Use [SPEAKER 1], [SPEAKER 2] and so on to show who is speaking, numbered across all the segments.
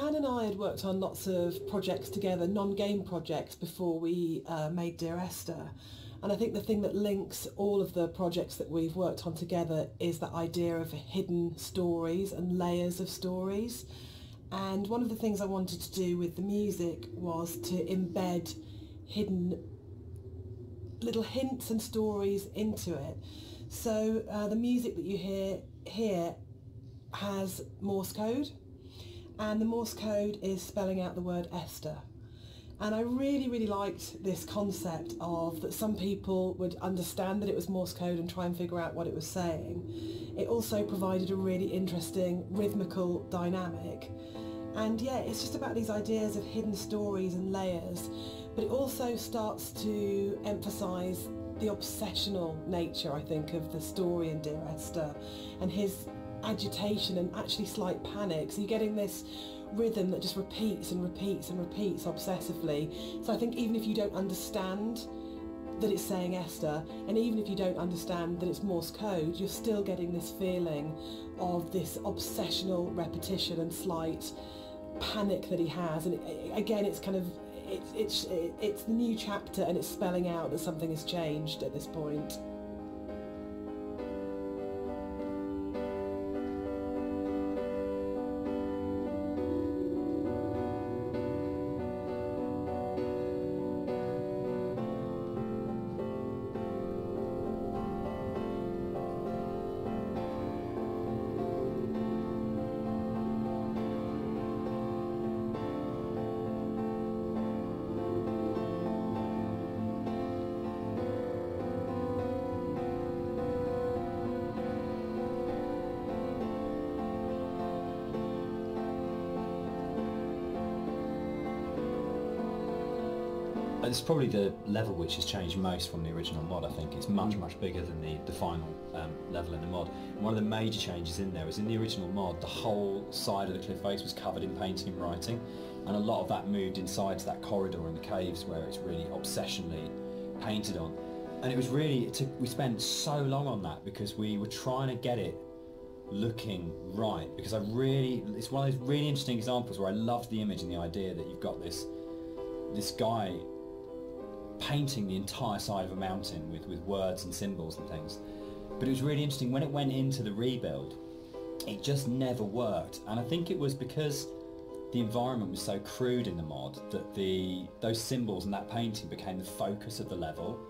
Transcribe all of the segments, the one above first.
[SPEAKER 1] Dan and I had worked on lots of projects together, non-game projects, before we made Dear Esther. And I think the thing that links all of the projects that we've worked on together is that idea of hidden stories and layers of stories. And one of the things I wanted to do with the music was to embed hidden little hints and stories into it. So the music that you hear here has Morse code, and the Morse code is spelling out the word Esther. And I really, really liked this concept of that some people would understand that it was Morse code and try and figure out what it was saying. It also provided a really interesting rhythmical dynamic. And yeah, it's just about these ideas of hidden stories and layers, but it also starts to emphasise the obsessional nature, I think, of the story in Dear Esther, and his agitation and actually slight panic. So you're getting this rhythm that just repeats and repeats and repeats obsessively. So I think even if you don't understand that it's saying Esther, and even if you don't understand that it's Morse code, you're still getting this feeling of this obsessional repetition and slight panic that he has. And again, it's kind of it's the new chapter, and it's spelling out that something has changed at this point.
[SPEAKER 2] It's probably the level which has changed most from the original mod. I think it's much bigger than the final level in the mod. And one of the major changes in there is in the original mod the whole side of the cliff face was covered in painting and writing, and a lot of that moved inside to that corridor in the caves where it's really obsessionally painted on. And it was really, we spent so long on that because we were trying to get it looking right, because it's one of those really interesting examples where I loved the image and the idea that you've got this guy painting the entire side of a mountain with words and symbols and things. But it was really interesting when it went into the rebuild, it just never worked. And I think it was because the environment was so crude in the mod that those symbols and that painting became the focus of the level,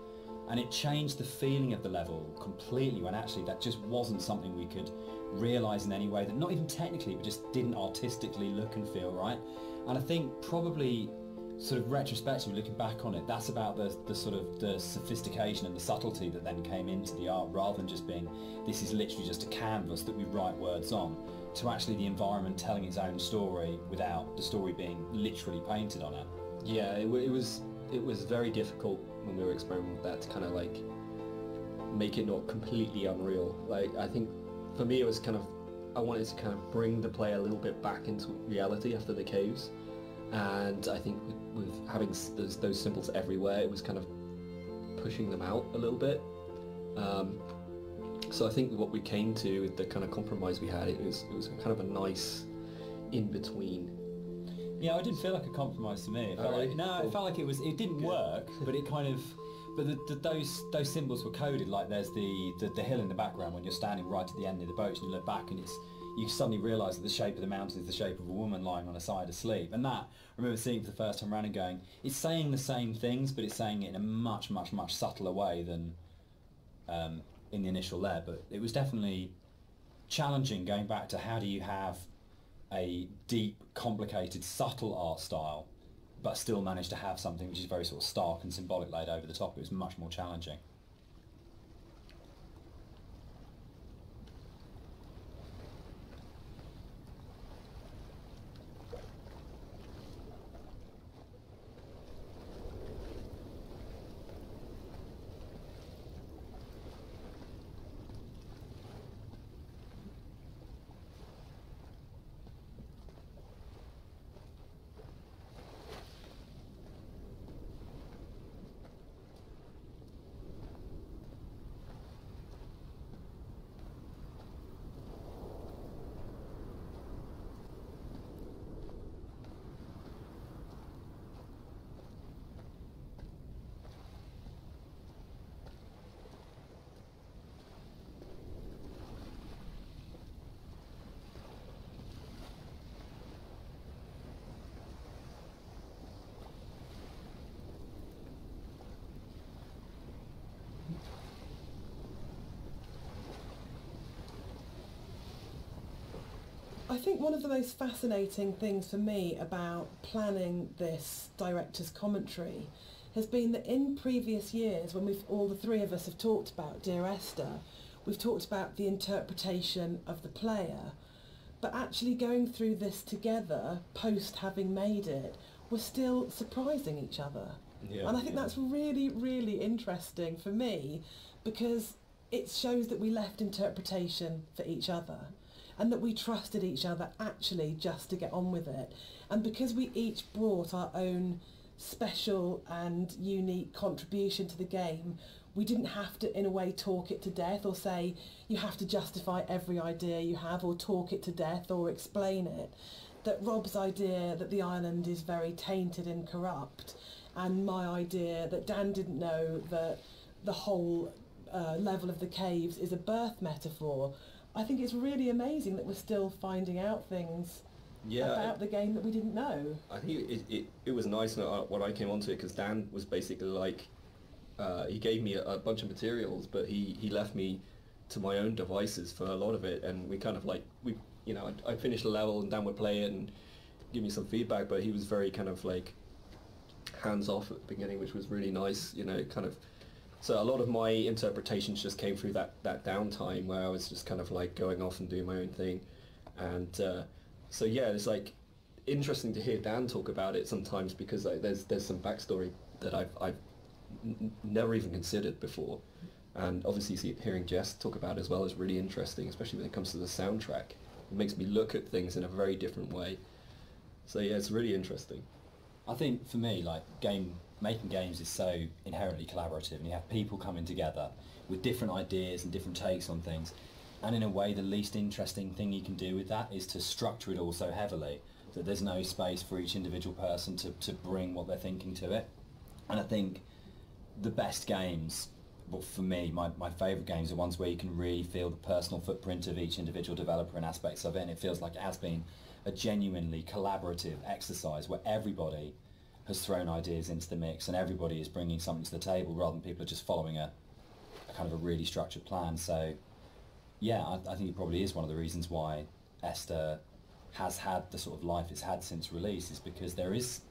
[SPEAKER 2] and it changed the feeling of the level completely, when actually that just wasn't something we could realise in any way, that not even technically, but just didn't artistically look and feel right. And I think probably sort of retrospectively looking back on it, that's about the sort of the sophistication and the subtlety that then came into the art, rather than just being, this is literally just a canvas that we write words on, to actually the environment telling its own story without the story being literally painted on it.
[SPEAKER 3] Yeah, it was very difficult when we were experimenting with that to kind of like make it not completely unreal. Like, I think for me it was kind of, I wanted to kind of bring the player a little bit back into reality after the caves. And I think with having those symbols everywhere, it was kind of pushing them out a little bit. So I think what we came to, with the kind of compromise we had, it was kind of a nice in-between.
[SPEAKER 2] Yeah, it didn't feel like a compromise to me. It felt like, it felt like it didn't work, but it kind of, but those symbols were coded. Like there's the hill in the background when you're standing right at the end of the boat and you look back, and you suddenly realise that the shape of the mountain is the shape of a woman lying on her side asleep. And that, I remember seeing it for the first time around and going, it's saying the same things, but it's saying it in a much subtler way than in the initial layer. But it was definitely challenging going back to how do you have a deep, complicated, subtle art style, but still manage to have something which is very sort of stark and symbolic laid over the top. It was much more challenging.
[SPEAKER 1] I think one of the most fascinating things for me about planning this director's commentary has been that in previous years, when all the three of us have talked about Dear Esther, we've talked about the interpretation of the player, but actually going through this together, post having made it, we're still surprising each other.
[SPEAKER 3] Yeah,
[SPEAKER 1] and I think that's really, really interesting for me, because it shows that we left interpretation for each other and that we trusted each other actually just to get on with it. And because we each brought our own special and unique contribution to the game, we didn't have to, in a way, talk it to death or say you have to justify every idea you have or talk it to death or explain it. That Rob's idea that the island is very tainted and corrupt, and my idea that Dan didn't know that the whole level of the caves is a birth metaphor. I think it's really amazing that we're still finding out things about the game that we didn't know.
[SPEAKER 3] I think it was nice when I came onto it, because Dan was basically like, he gave me a bunch of materials, but he left me to my own devices for a lot of it, and we kind of like, I finished a level and Dan would play it and give me some feedback, but he was very kind of like hands off at the beginning, which was really nice, kind of. So a lot of my interpretations just came through that downtime where I was just kind of like going off and doing my own thing. And so yeah, it's like interesting to hear Dan talk about it sometimes, because like, there's some backstory that I've never even considered before. And obviously hearing Jess talk about it as well is really interesting, especially when it comes to the soundtrack. It makes me look at things in a very different way. So yeah, it's really interesting.
[SPEAKER 2] I think for me, like making games is so inherently collaborative, and you have people coming together with different ideas and different takes on things, and in a way the least interesting thing you can do with that is to structure it all so heavily that there's no space for each individual person to bring what they're thinking to it. And I think the best games, well, for me, my favourite games are ones where you can really feel the personal footprint of each individual developer and aspects of it, and it feels like it has been a genuinely collaborative exercise where everybody has thrown ideas into the mix and everybody is bringing something to the table rather than people are just following a kind of a really structured plan. So yeah, I think it probably is one of the reasons why Esther has had the sort of life it's had since release, is because there's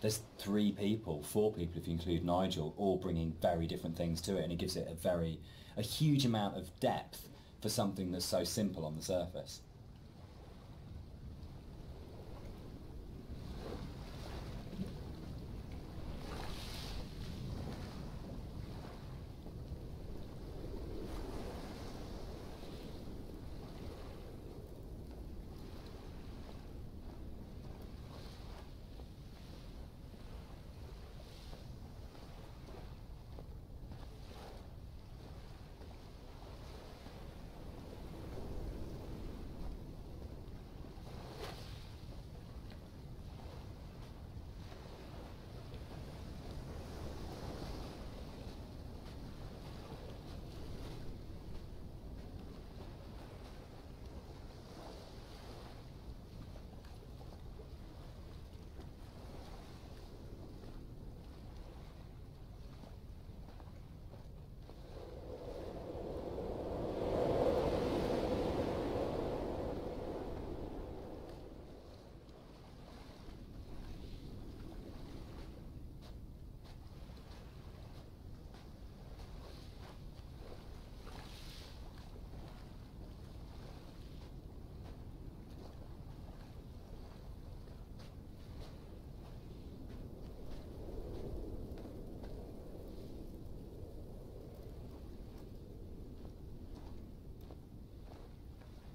[SPEAKER 2] 4 people if you include Nigel, all bringing very different things to it, and it gives it a huge amount of depth for something that's so simple on the surface.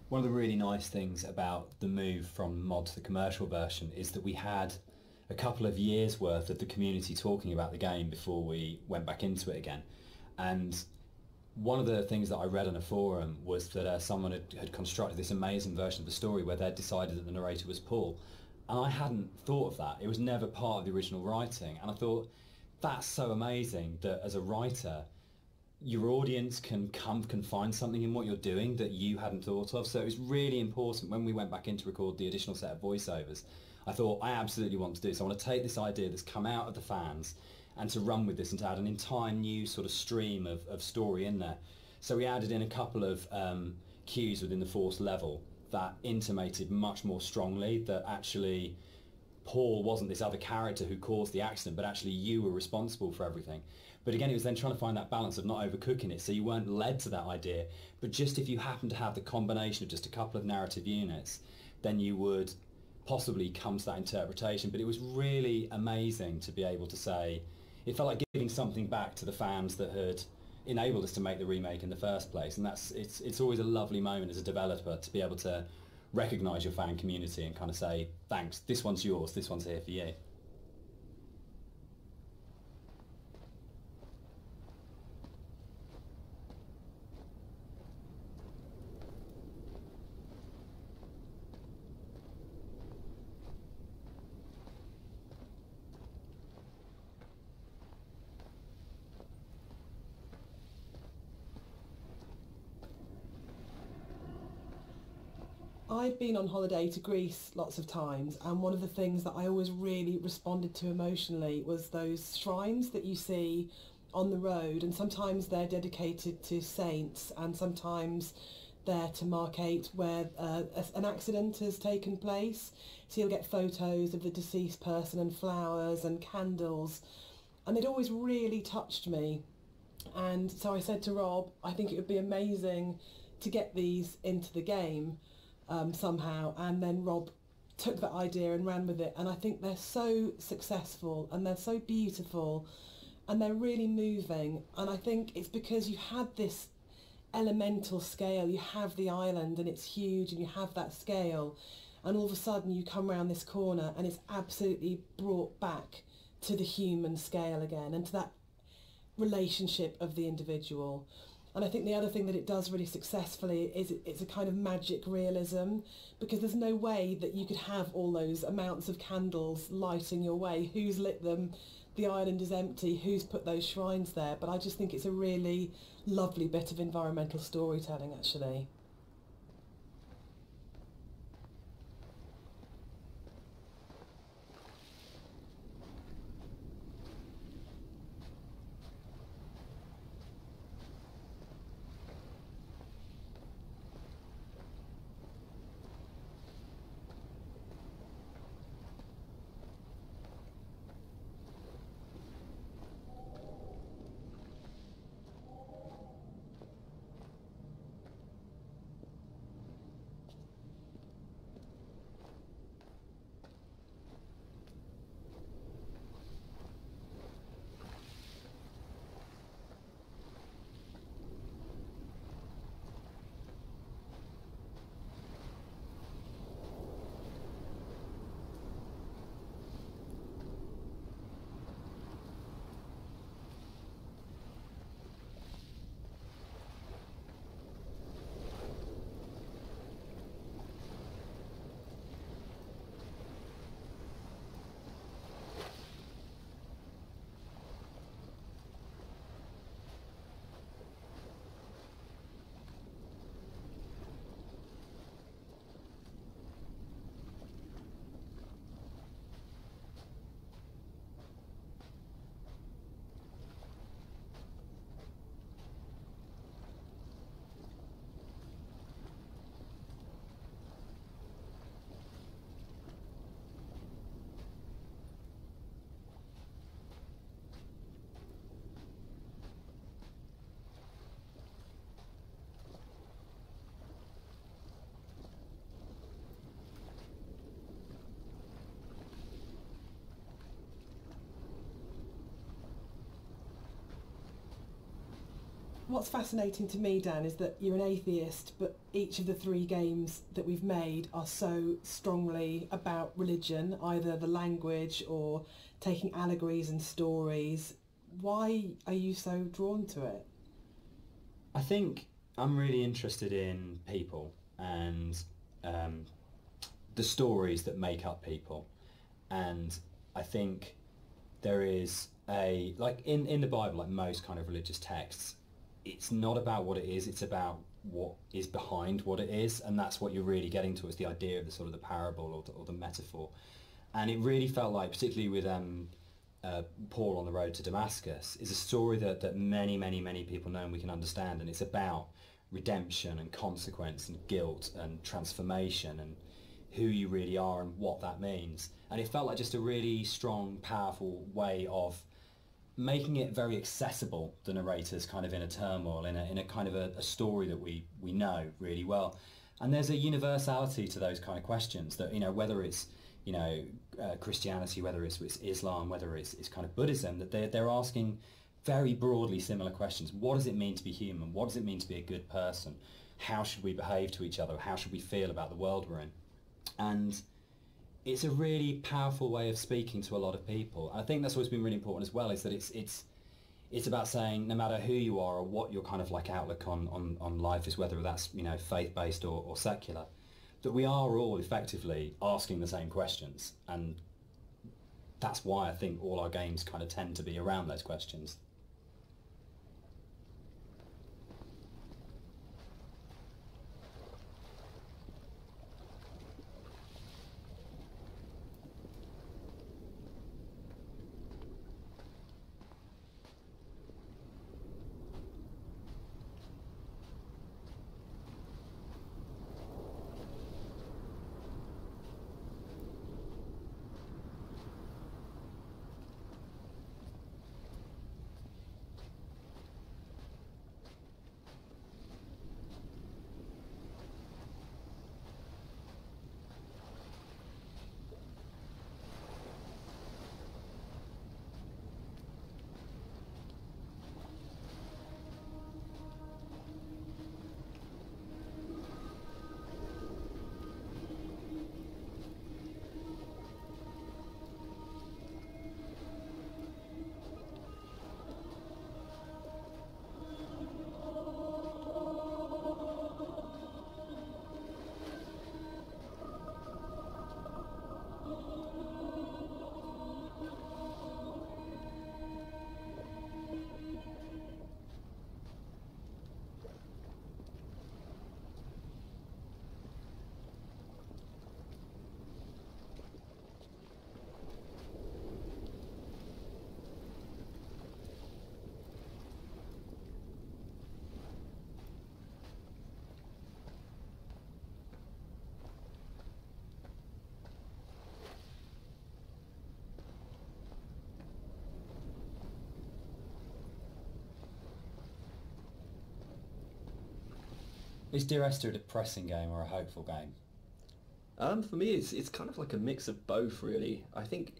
[SPEAKER 2] One of the really nice things about the move from mod to the commercial version is that we had a couple of years worth of the community talking about the game before we went back into it again. And one of the things that I read on a forum was that someone had constructed this amazing version of the story where they'd decided that the narrator was Paul. And I hadn't thought of that. It was never part of the original writing. And I thought, that's so amazing that as a writer, your audience can find something in what you're doing that you hadn't thought of. So it was really important when we went back in to record the additional set of voiceovers. I thought, I absolutely want to do this. I want to take this idea that's come out of the fans and to run with this and to add an entire new sort of stream of story in there. So we added in a couple of cues within the fourth level that intimated much more strongly that actually Paul wasn't this other character who caused the accident, but actually you were responsible for everything. But again, it was then trying to find that balance of not overcooking it, so you weren't led to that idea, but just if you happen to have the combination of just a couple of narrative units, then you would possibly come to that interpretation. But it was really amazing to be able to say, it felt like giving something back to the fans that had enabled us to make the remake in the first place. And it's always a lovely moment as a developer to be able to recognise your fan community and kind of say, thanks, this one's yours, this one's here for you.
[SPEAKER 1] I've been on holiday to Greece lots of times, and one of the things that I always really responded to emotionally was those shrines that you see on the road, and sometimes they're dedicated to saints and sometimes they're to markate where an accident has taken place. So you'll get photos of the deceased person and flowers and candles, and it always really touched me. And so I said to Rob, I think it would be amazing to get these into the game somehow, and then Rob took that idea and ran with it, and I think they're so successful and they're so beautiful and they're really moving. And I think it's because you had this elemental scale, you have the island and it's huge and you have that scale, and all of a sudden you come around this corner and it's absolutely brought back to the human scale again and to that relationship of the individual. And I think the other thing that it does really successfully is it's a kind of magic realism, because there's no way that you could have all those amounts of candles lighting your way. Who's lit them? The island is empty. Who's put those shrines there? But I just think it's a really lovely bit of environmental storytelling, actually. What's fascinating to me, Dan, is that you're an atheist, but each of the three games that we've made are so strongly about religion, either the language or taking allegories and stories. Why are you so drawn to it?
[SPEAKER 2] I think I'm really interested in people and the stories that make up people. And I think there is like in the Bible, like most kind of religious texts, it's not about what it is, it's about what is behind what it is, and that's what you're really getting to, is the idea of the sort of the parable or the metaphor. And it really felt like, particularly with Paul on the road to Damascus, is a story that many people know and we can understand, and it's about redemption and consequence and guilt and transformation and who you really are and what that means. And it felt like just a really strong, powerful way of making it very accessible, the narrator's kind of inner turmoil, in a kind of a story that we know really well. And there's a universality to those kind of questions that, you know, whether it's, you know, Christianity, whether it's Islam, whether it's kind of Buddhism, that they're asking very broadly similar questions. What does it mean to be human? What does it mean to be a good person? How should we behave to each other? How should we feel about the world we're in? And it's a really powerful way of speaking to a lot of people. I think that's what's been really important as well, is that it's about saying no matter who you are or what your kind of like outlook on life is, whether that's, you know, faith-based or secular, that we are all effectively asking the same questions. And that's why I think all our games kind of tend to be around those questions. Is Dear Esther a depressing game or a hopeful game?
[SPEAKER 3] For me, it's kind of like a mix of both, really. I think,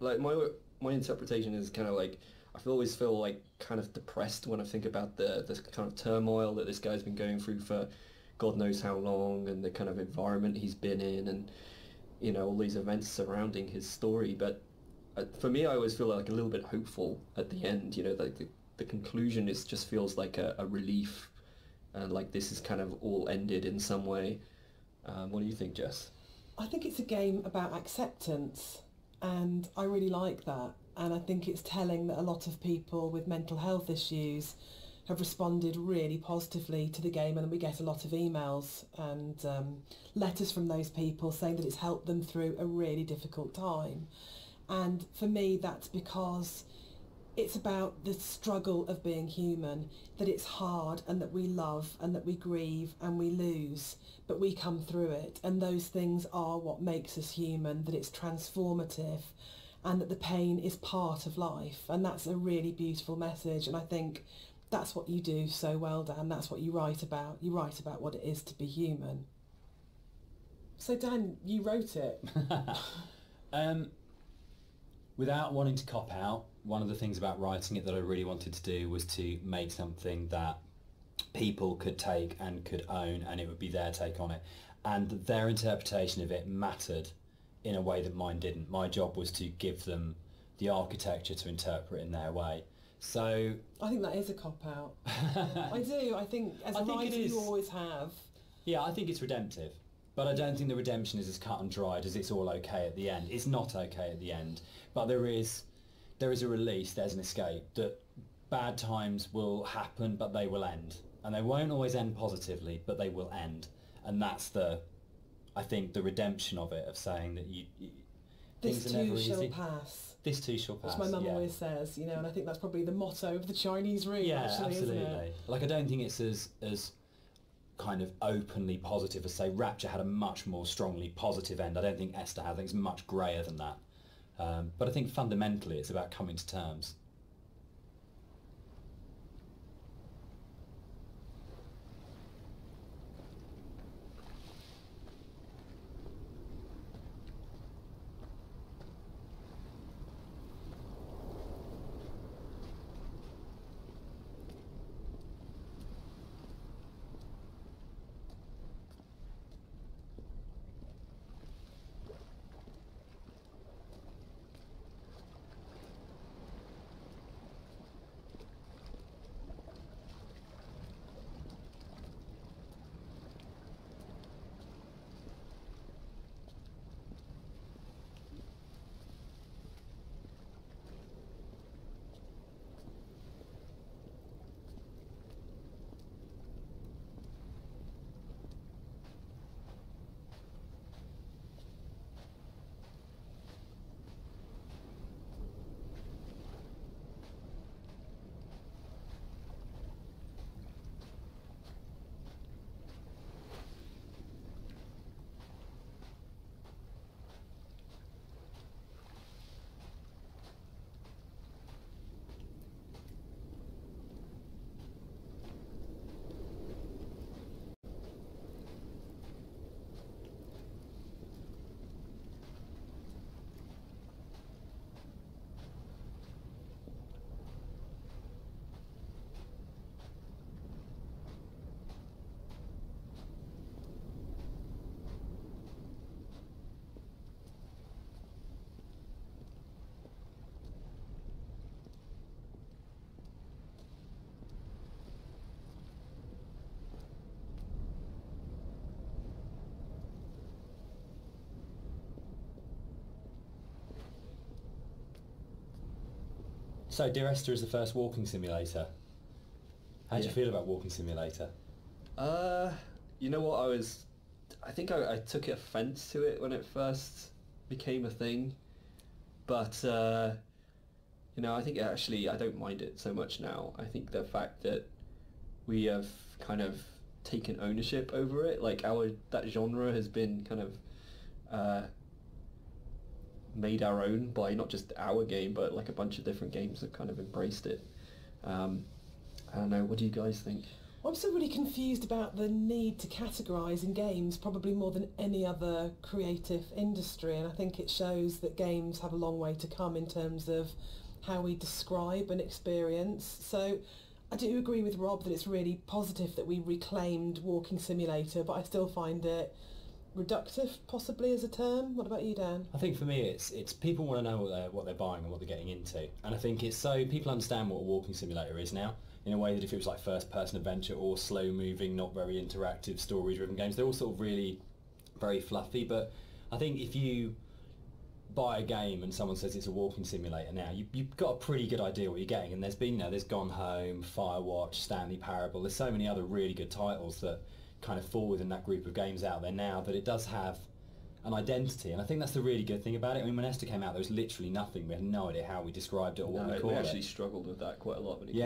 [SPEAKER 3] like, my interpretation is kind of like, always feel like kind of depressed when I think about the kind of turmoil that this guy's been going through for God knows how long, and the kind of environment he's been in, and, you know, all these events surrounding his story. But for me, I always feel like a little bit hopeful at the end. You know, like the conclusion just feels like a relief, and like this is kind of all ended in some way. What do you think, Jess?
[SPEAKER 1] I think it's a game about acceptance, and I really like that. And I think it's telling that a lot of people with mental health issues have responded really positively to the game, and we get a lot of emails and letters from those people saying that it's helped them through a really difficult time. And for me, that's because it's about the struggle of being human, that it's hard and that we love and that we grieve and we lose, but we come through it. And those things are what makes us human, that it's transformative and that the pain is part of life. And that's a really beautiful message. And I think that's what you do so well, Dan. That's what you write about. You write about what it is to be human. So Dan, you wrote it.
[SPEAKER 2] Without wanting to cop out, one of the things about writing it that I really wanted to do was to make something that people could take and could own, and it would be their take on it. And their interpretation of it mattered in a way that mine didn't. My job was to give them the architecture to interpret in their way. So
[SPEAKER 1] I think that is a cop-out. I do. I think as a writer you always have.
[SPEAKER 2] Yeah, I think it's redemptive. But I don't think the redemption is as cut and dried as it's all okay at the end. It's not okay at the end. But there is a release, there's an escape, that bad times will happen, but they will end. And they won't always end positively, but they will end. And that's I think, the redemption of it, of saying that
[SPEAKER 1] this too shall pass.
[SPEAKER 2] This too shall pass.
[SPEAKER 1] Which my mum always says, you know, and I think that's probably the motto of the Chinese room,
[SPEAKER 2] yeah,
[SPEAKER 1] actually,
[SPEAKER 2] absolutely.
[SPEAKER 1] isn't it?
[SPEAKER 2] Like, I don't think it's as kind of openly positive as, say, Rapture had a much more strongly positive end. I don't think Esther has. I think it's much greyer than that. But I think fundamentally it's about coming to terms. So, Dear Esther is the first walking simulator. How do you feel about Walking Simulator?
[SPEAKER 3] You know what, I think I took offence to it when it first became a thing, but you know, I think actually I don't mind it so much now. I think the fact that we have kind of taken ownership over it, like that genre has been kind of made our own by not just our game, but like a bunch of different games that kind of embraced it. I don't know, what do you guys think?
[SPEAKER 1] I'm still really confused about the need to categorise in games, probably more than any other creative industry, and I think it shows that games have a long way to come in terms of how we describe an experience. So I do agree with Rob that it's really positive that we reclaimed Walking Simulator, but I still find it reductive, possibly, as a term. What about you, Dan?
[SPEAKER 2] I think for me it's people want to know what they're buying and what they're getting into, and I think it's so people understand what a walking simulator is now, in a way that if it was like first person adventure or slow moving, not very interactive, story driven games, they're all sort of really very fluffy. But I think if you buy a game and someone says it's a walking simulator now, you've got a pretty good idea what you're getting. And there's been, you know, there's Gone Home, Firewatch, Stanley Parable, there's so many other really good titles that kind of fall within that group of games out there now, that it does have an identity, and I think that's the really good thing about it. I mean, when Esther came out, there was literally nothing. We had no idea how we described it or what we called it.
[SPEAKER 3] We actually struggled with that quite a lot. When it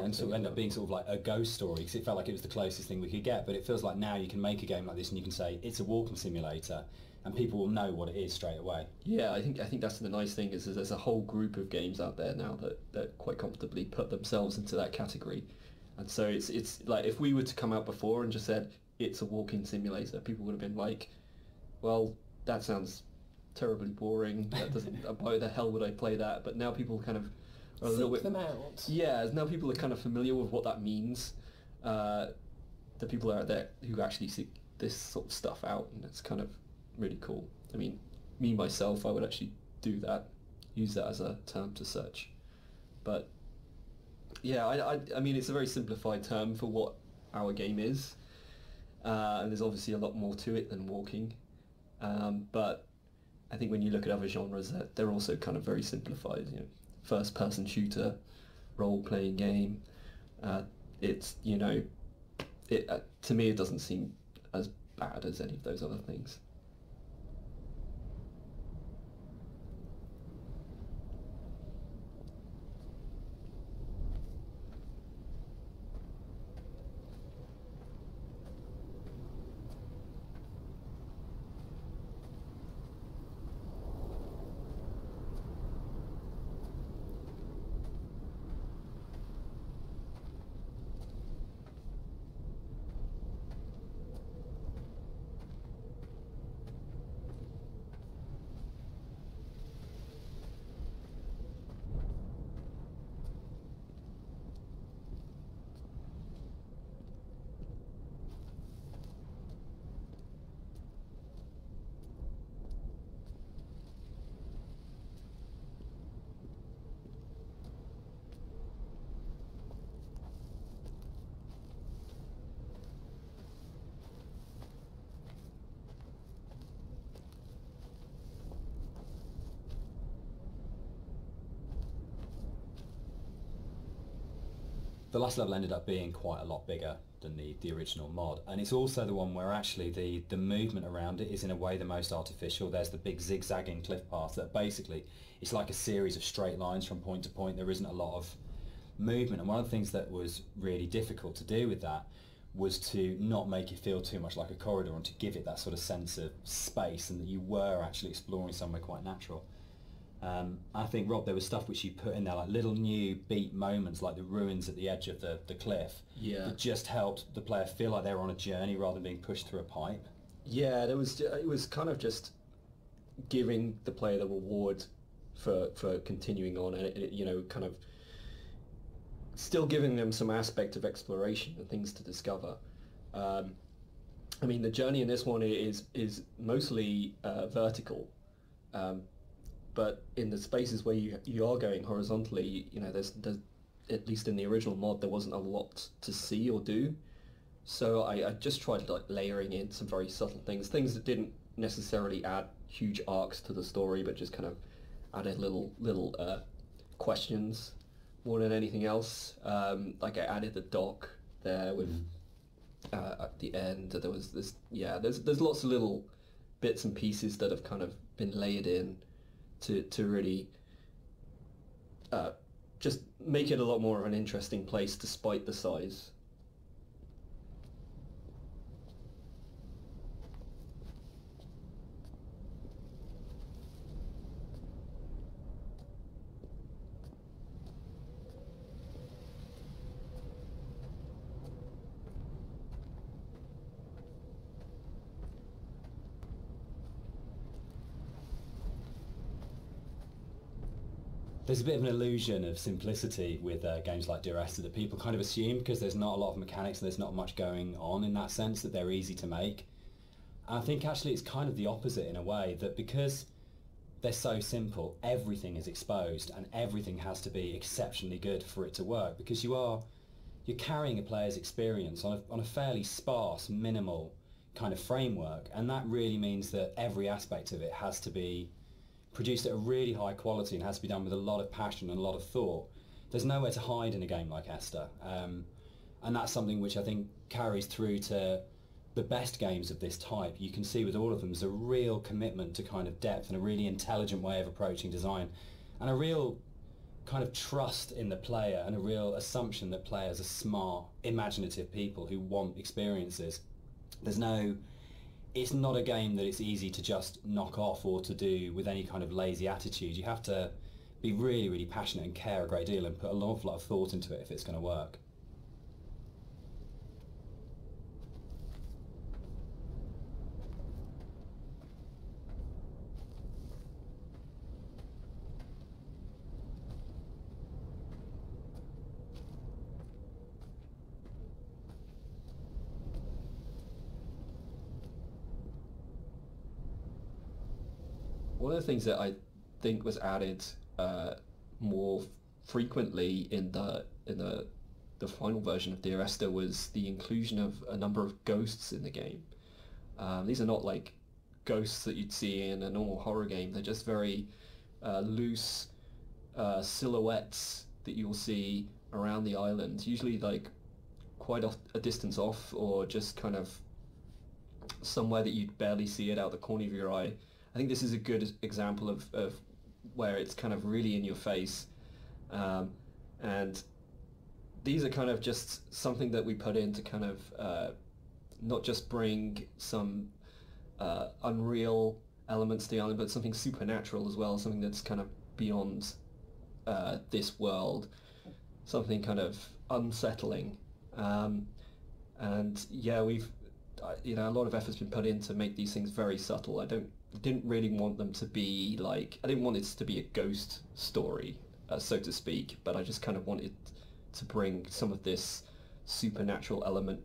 [SPEAKER 2] and sort of ended up being sort of like a ghost story, because it felt like it was the closest thing we could get. But it feels like now you can make a game like this and you can say it's a walking simulator, and people will know what it is straight away.
[SPEAKER 3] Yeah, I think that's the nice thing is there's a whole group of games out there now that quite comfortably put themselves into that category, and so it's like if we were to come out before and just said it's a walking simulator, people would have been like, well, that sounds terribly boring. That doesn't. Why the hell would I play that? But now people kind of are a little bit.
[SPEAKER 1] Them out.
[SPEAKER 3] Yeah, now people are kind of familiar with what that means. The people out there who actually seek this sort of stuff out, and it's kind of really cool. I mean, me myself, I would actually do that, use that as a term to search. But yeah, I mean, it's a very simplified term for what our game is, and there's obviously a lot more to it than walking. But I think when you look at other genres, they're also kind of very simplified. You know, first-person shooter, role-playing game. It's, you know, to me it doesn't seem as bad as any of those other things.
[SPEAKER 2] the last level ended up being quite a lot bigger than the original mod, and it's also the one where actually the movement around it is in a way the most artificial. There's the big zigzagging cliff paths that basically it's like a series of straight lines from point to point. There isn't a lot of movement, and one of the things that was really difficult to do with that was to not make it feel too much like a corridor and to give it that sort of sense of space and that you were actually exploring somewhere quite natural. I think, Rob, there was stuff which you put in there, like little new beat moments, like the ruins at the edge of the cliff, that just helped the player feel like they were on a journey rather than being pushed through a pipe.
[SPEAKER 3] Yeah, it was kind of just giving the player the reward for continuing on, and it, kind of still giving them some aspect of exploration and things to discover. I mean, the journey in this one is mostly vertical. But in the spaces where you are going horizontally, there's at least in the original mod, there wasn't a lot to see or do. So I just tried like layering in some very subtle things that didn't necessarily add huge arcs to the story, but just kind of added little questions more than anything else. Like I added the dock there with at the end. There was this, there's lots of little bits and pieces that have kind of been layered in to really just make it a lot more of an interesting place despite the size.
[SPEAKER 2] There's a bit of an illusion of simplicity with games like Dear Esther that people kind of assume because there's not a lot of mechanics and there's not much going on in that sense that they're easy to make. And I think actually it's kind of the opposite in a way, that because they're so simple, everything is exposed and everything has to be exceptionally good for it to work, because you're carrying a player's experience on a fairly sparse, minimal kind of framework, and that really means that every aspect of it has to be produced at a really high quality and has to be done with a lot of passion and a lot of thought. There's nowhere to hide in a game like Esther, and that's something which I think carries through to the best games of this type. You can see with all of them there's a real commitment to kind of depth and a really intelligent way of approaching design, and a real kind of trust in the player and a real assumption that players are smart, imaginative people who want experiences. It's not a game that it's easy to just knock off or to do with any kind of lazy attitude. You have to be really, really passionate and care a great deal and put an awful lot of thought into it if it's going to work.
[SPEAKER 3] One of the things that I think was added more frequently in the final version of Dear Esther was the inclusion of a number of ghosts in the game. These are not like ghosts that you'd see in a normal horror game. They're just very loose silhouettes that you'll see around the island, usually like quite a distance off, or just kind of somewhere that you'd barely see it out the corner of your eye. I think this is a good example of where it's kind of really in your face, and these are kind of just something that we put in to kind of not just bring some unreal elements to the island, but something supernatural as well, something that's kind of beyond this world, something kind of unsettling, and yeah, we've a lot of effort's been put in to make these things very subtle. I didn't really want them to be like, I didn't want it to be a ghost story, so to speak, but I just kind of wanted to bring some of this supernatural element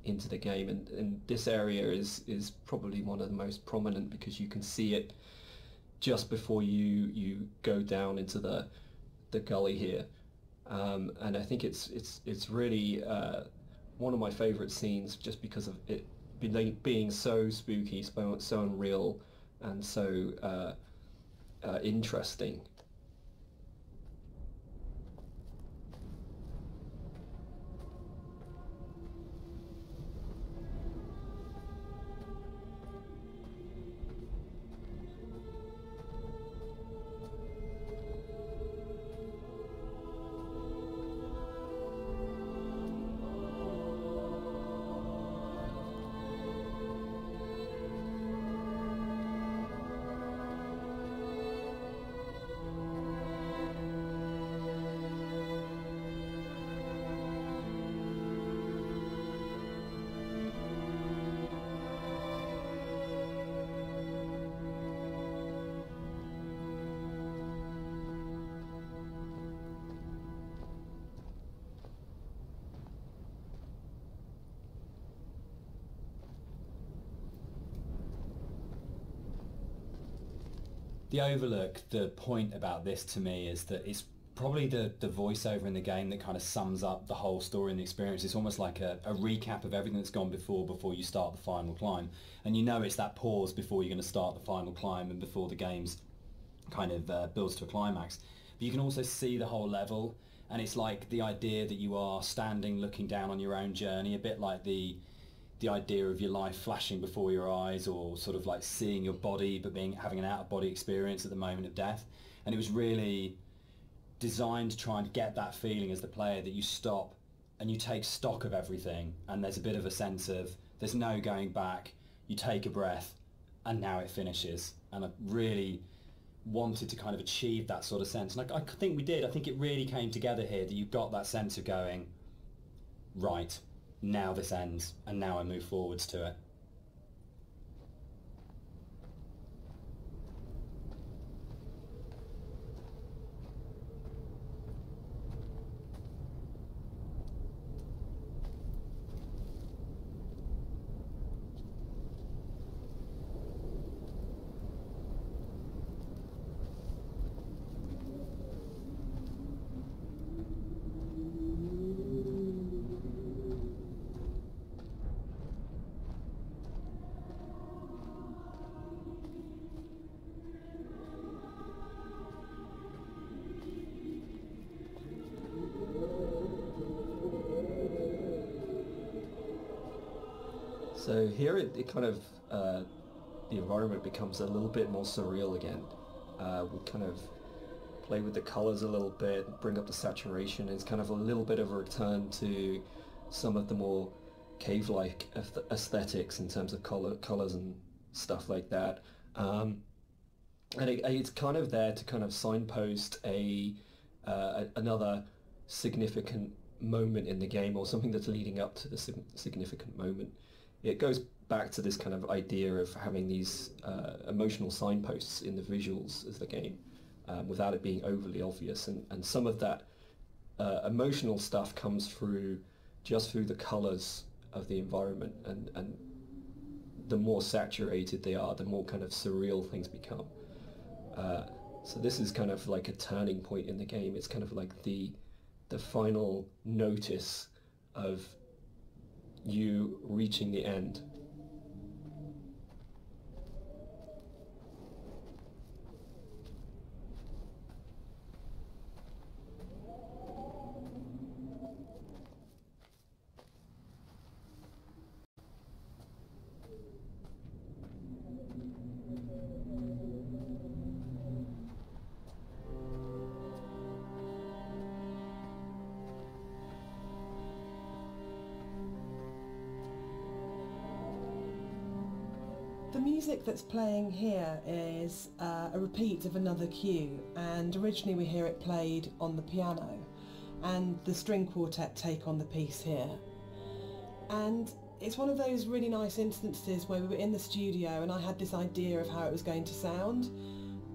[SPEAKER 3] into the game, and this area is probably one of the most prominent because you can see it just before you go down into the gully here, and I think it's really one of my favorite scenes just because of it being so spooky, so unreal, and so interesting.
[SPEAKER 2] The Overlook, the point about this to me is that it's probably the voiceover in the game that kind of sums up the whole story and the experience. It's almost like a recap of everything that's gone before you start the final climb. And you know it's that pause before you're going to start the final climb and before the game's kind of builds to a climax. But you can also see the whole level, and it's like the idea that you are standing looking down on your own journey, a bit like the idea of your life flashing before your eyes, or sort of like seeing your body but having an out-of-body experience at the moment of death. And it was really designed to try and get that feeling as the player that you stop and you take stock of everything, and there's a bit of a sense of there's no going back, you take a breath and now it finishes. And I really wanted to kind of achieve that sort of sense, and I think we did. I think it really came together here, that you got that sense of going, right, now this ends and now I move forwards to it.
[SPEAKER 3] So here it kind of, the environment becomes a little bit more surreal again. We kind of play with the colors a little bit, bring up the saturation. It's kind of a little bit of a return to some of the more cave-like aesthetics in terms of colors and stuff like that. And it's kind of there to kind of signpost another significant moment in the game, or something that's leading up to the significant moment. It goes back to this kind of idea of having these emotional signposts in the visuals of the game, without it being overly obvious. And some of that emotional stuff comes through just through the colors of the environment, and the more saturated they are, the more kind of surreal things become. So this is kind of like a turning point in the game. It's kind of like the final notice of you reaching the end.
[SPEAKER 1] The music that's playing here is a repeat of another cue, and originally we hear it played on the piano, and the string quartet take on the piece here. And it's one of those really nice instances where we were in the studio and I had this idea of how it was going to sound,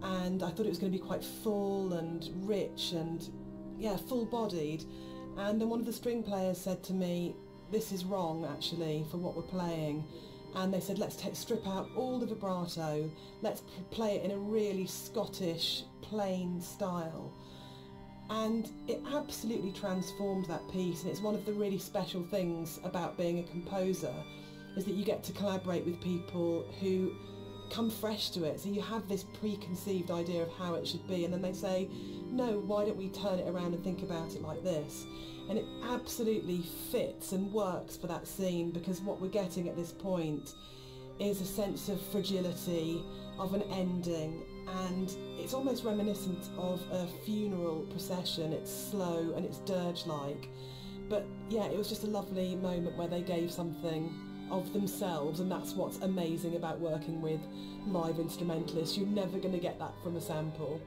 [SPEAKER 1] and I thought it was going to be quite full and rich and, yeah, full-bodied. And then one of the string players said to me, this is wrong actually for what we're playing. And they said, let's strip out all the vibrato, let's play it in a really Scottish, plain style. And it absolutely transformed that piece, and it's one of the really special things about being a composer, is that you get to collaborate with people who come fresh to it. So you have this preconceived idea of how it should be, and then they say, no, why don't we turn it around and think about it like this? And it absolutely fits and works for that scene, because what we're getting at this point is a sense of fragility, of an ending, and it's almost reminiscent of a funeral procession. It's slow and it's dirge-like, but yeah, it was just a lovely moment where they gave something of themselves, and that's what's amazing about working with live instrumentalists. You're never going to get that from a sample.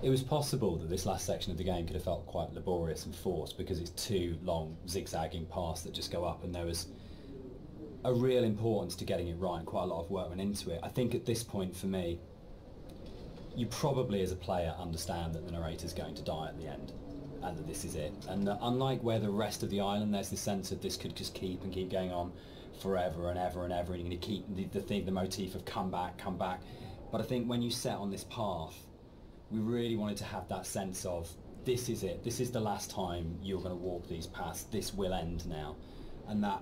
[SPEAKER 2] It was possible that this last section of the game could have felt quite laborious and forced because it's two long zigzagging paths that just go up, and there was a real importance to getting it right and quite a lot of work went into it. I think at this point for me, you probably as a player understand that the narrator's going to die at the end and that this is it. And that unlike where the rest of the island, there's this sense of this could just keep going on forever and ever and ever, and you're going to keep the motif of come back. But I think when you set on this path, we really wanted to have that sense of this is it, this is the last time you're going to walk these paths, this will end now. And that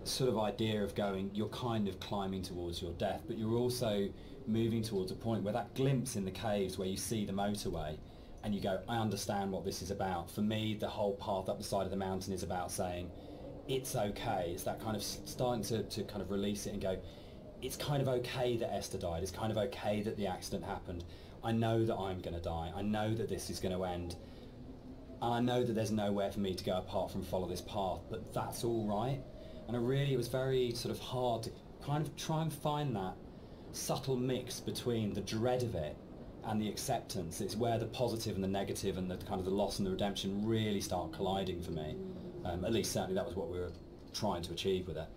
[SPEAKER 2] sort of idea of going, you're kind of climbing towards your death, but you're also moving towards a point where that glimpse in the caves where you see the motorway and you go, I understand what this is about. For me, the whole path up the side of the mountain is about saying, it's okay. It's that kind of starting to kind of release it and go, it's kind of okay that Esther died. It's kind of okay that the accident happened. I know that I'm going to die. I know that this is going to end. And I know that there's nowhere for me to go apart from follow this path, but that's all right. And it was very sort of hard to kind of try and find that subtle mix between the dread of it and the acceptance. It's where the positive and the negative and the kind of the loss and the redemption really start colliding for me. At least certainly that was what we were trying to achieve with it.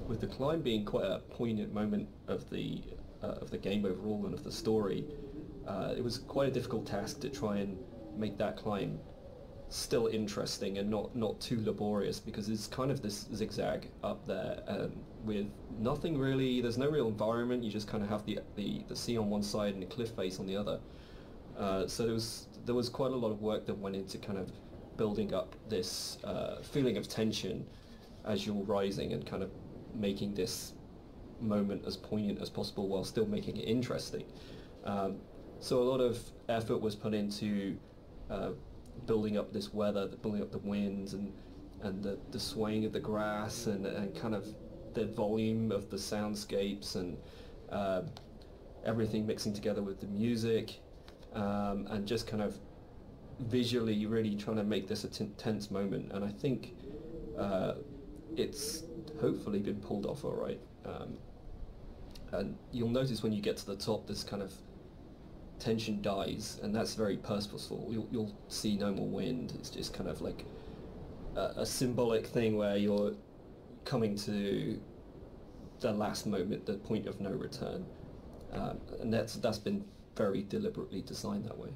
[SPEAKER 3] With the climb being quite a poignant moment of the game overall and of the story, it was quite a difficult task to try and make that climb still interesting and not too laborious, because it's kind of this zigzag up there with nothing really. There's no real environment. You just kind of have the sea on one side and the cliff face on the other. So there was quite a lot of work that went into kind of building up this feeling of tension as you're rising and kind of making this moment as poignant as possible while still making it interesting. So a lot of effort was put into building up this weather, building up the winds and the swaying of the grass and kind of the volume of the soundscapes and everything mixing together with the music, and just kind of visually really trying to make this a tense moment. And I think it's hopefully been pulled off all right. And you'll notice when you get to the top, this kind of tension dies, and that's very purposeful. You'll see no more wind. It's just kind of like a symbolic thing where you're coming to the last moment, the point of no return, and that's been very deliberately designed that way.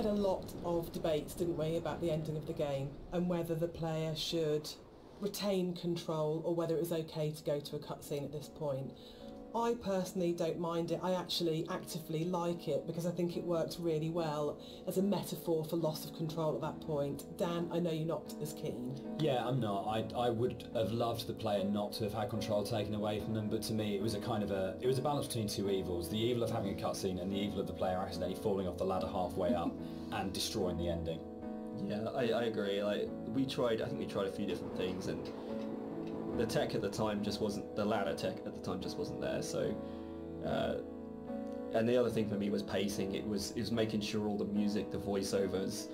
[SPEAKER 1] had a lot of debates, didn't we, about the ending of the game and whether the player should retain control or whether it was okay to go to a cutscene at this point. I personally don't mind it. I actually actively like it because I think it works really well as a metaphor for loss of control at that point. Dan, I know you're not as keen.
[SPEAKER 2] Yeah, I'm not. I would have loved the player not to have had control taken away from them, but to me it was a balance between two evils. The evil of having a cutscene and the evil of the player accidentally falling off the ladder halfway up and destroying the ending.
[SPEAKER 3] Yeah, I agree. Like, I think we tried a few different things, and the tech at the time just wasn't, the ladder tech at the time just wasn't there, so and the other thing for me was pacing. It was making sure all the music, the voiceovers,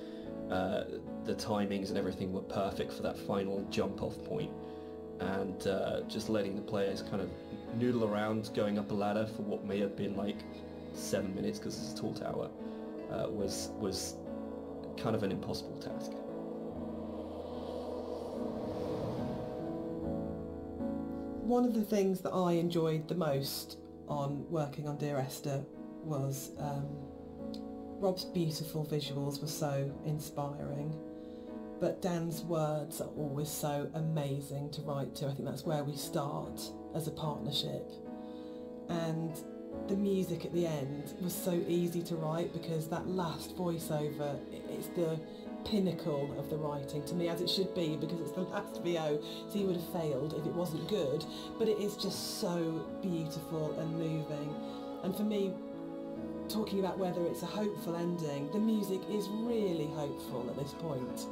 [SPEAKER 3] the timings and everything were perfect for that final jump off point, and just letting the players kind of noodle around going up a ladder for what may have been like 7 minutes because it's a tall tower was kind of an impossible task.
[SPEAKER 1] One of the things that I enjoyed the most on working on Dear Esther was Rob's beautiful visuals were so inspiring, but Dan's words are always so amazing to write to. I think that's where we start as a partnership. And the music at the end was so easy to write because that last voiceover, it's the pinnacle of the writing to me, as it should be, because it's the last VO, so you would have failed if it wasn't good, but it is just so beautiful and moving. And for me, talking about whether it's a hopeful ending, the music is really hopeful at this point,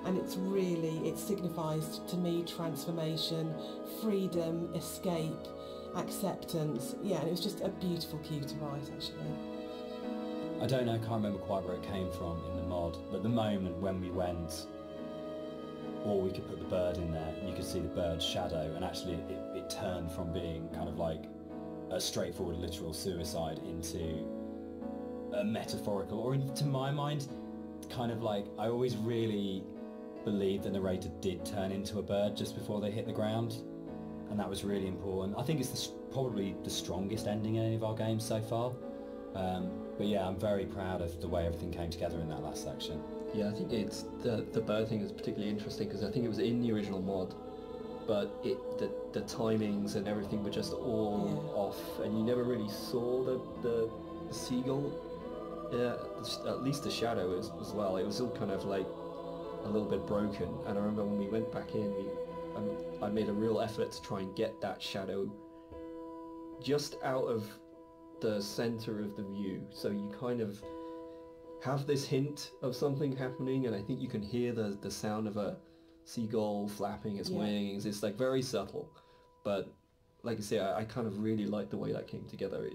[SPEAKER 1] and it signifies to me transformation, freedom, escape, acceptance. Yeah, and it was just a beautiful cue to write, actually.
[SPEAKER 2] I don't know, I can't remember quite where it came from in the mod, but the moment when we went, or we could put the bird in there, and you could see the bird's shadow, and actually it turned from being kind of like a straightforward literal suicide into a metaphorical, or to my mind, kind of like, I always really believed the narrator did turn into a bird just before they hit the ground, and that was really important. I think it's probably the strongest ending in any of our games so far. But yeah, I'm very proud of the way everything came together in that last section.
[SPEAKER 3] Yeah, I think it's the bird thing is particularly interesting because I think it was in the original mod, but the timings and everything were just all off, and you never really saw the seagull. Yeah, at least the shadow as well. It was all kind of like a little bit broken. And I remember when we went back in, I made a real effort to try and get that shadow just out of the center of the view, so you kind of have this hint of something happening, and I think you can hear the sound of a seagull flapping its wings. It's like very subtle, but like I say, I kind of really like the way that came together.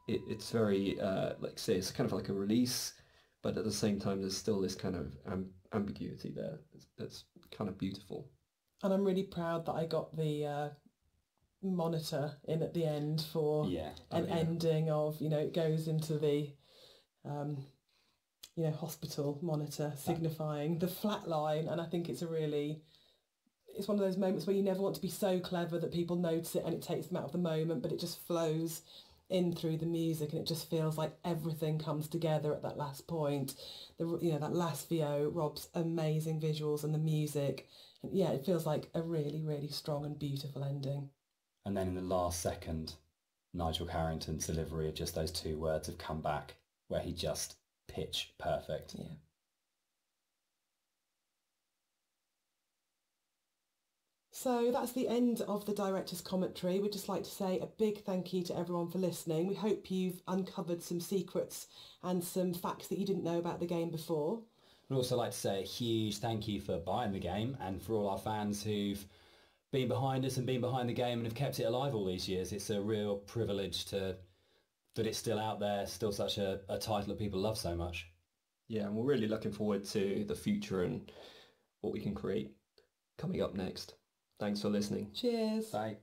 [SPEAKER 3] It's very like I say, it's kind of like a release, but at the same time there's still this kind of ambiguity there. It's kind of beautiful.
[SPEAKER 1] And I'm really proud that I got the monitor in at the end for an ending of, it goes into the hospital monitor signifying the flat line. And I think it's one of those moments where you never want to be so clever that people notice it and it takes them out of the moment, but it just flows in through the music, and it just feels like everything comes together at that last point. That last VO, Rob's amazing visuals and the music, and it feels like a really, really strong and beautiful ending.
[SPEAKER 2] And then in the last second, Nigel Carrington's delivery of just those two words have come back, where he just pitch perfect.
[SPEAKER 1] Yeah. So that's the end of the director's commentary. We'd just like to say a big thank you to everyone for listening. We hope you've uncovered some secrets and some facts that you didn't know about the game before.
[SPEAKER 2] We'd also like to say a huge thank you for buying the game, and for all our fans who've been behind us and been behind the game and have kept it alive all these years. It's a real privilege that it's still out there, still such a title that people love so much.
[SPEAKER 3] Yeah, and we're really looking forward to the future and what we can create coming up next. Thanks for listening.
[SPEAKER 1] Cheers.
[SPEAKER 2] Bye.